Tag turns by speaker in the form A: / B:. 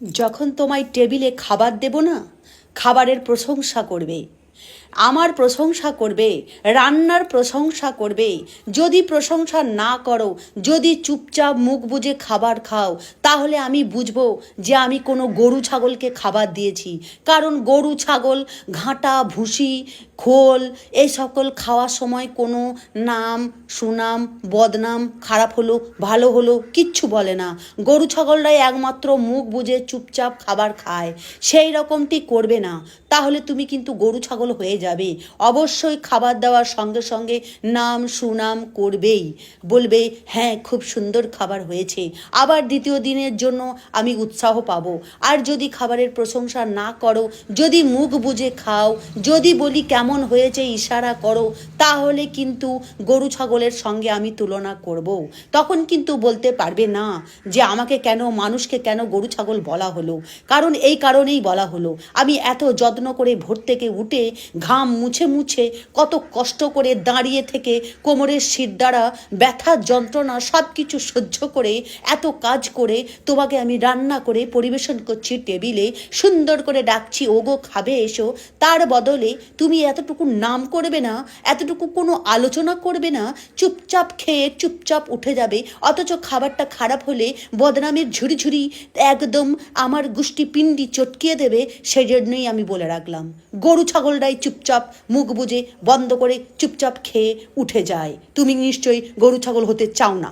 A: যখন তোমায় টেবিলে খাবার দেব না, খাবারের প্রশংসা করবে, আমার প্রশংসা করবে, রান্নার প্রশংসা করবে। যদি প্রশংসা না করো, যদি চুপচাপ মুখ বুজে খাবার খাও, তাহলে আমি বুঝবো যে আমি কোনো গরু ছাগলকে খাবার দিয়েছি। কারণ গরু ছাগল ঘাঁটা ভুসি খোল এই সকল খাওয়ার সময় কোনো নাম সুনাম বদনাম খারাপ হলো ভালো হলো কিচ্ছু বলে না। গরু ছাগলরাই একমাত্র মুখ বুজে চুপচাপ খাবার খায়। সেই রকমটি করবে না, তাহলে তুমি কিন্তু গরু ছাগল হয়ে যাবে। অবশ্যই খাবার দেওয়ার সঙ্গে সঙ্গে নাম সুনাম করবেই, বলবে হ্যাঁ খুব সুন্দর খাবার হয়েছে, আবার দ্বিতীয় দিনের জন্য আমি উৎসাহ পাবো। আর যদি খাবারের প্রশংসা না করো, যদি মুখ বুজে খাও, যদি বলি কেমন হয়েছে ইশারা করো, তাহলে কিন্তু গরু ছাগলের সঙ্গে আমি তুলনা করব। তখন কিন্তু বলতে পারবে না যে আমাকে কেন, মানুষকে কেন গরু ছাগল বলা হলো। কারণ এই কারণেই বলা হলো, আমি এত যত্ন করে ভোর থেকে উঠে ঘাম মুছে মুছে কত কষ্ট করে দাঁড়িয়ে থেকে কোমরের শির দ্বারা ব্যথার যন্ত্রণা সব কিছু সহ্য করে এত কাজ করে তোমাকে আমি রান্না করে পরিবেশন করছি টেবিলে, সুন্দর করে ডাকছি ওগো খাবে এসো। তার বদলে তুমি এতটুকু নাম করবে না, এতটুকু কোনো আলোচনা করবে না, চুপচাপ খেয়ে চুপচাপ উঠে যাবে। অথচ খাবারটা খারাপ হলে বদনামের ঝুড়ি ঝুড়ি একদম আমার গুষ্টি পিণ্ডি চটকিয়ে দেবে। সেই জন্যই আমি বলে রাখলাম, গরু ছাগলরাই চুপচাপ মুখ বুজে বন্ধ করে চুপচাপ খেয়ে উঠে যায়। তুমি নিশ্চয়ই গরু ছাগল হতে চাও না।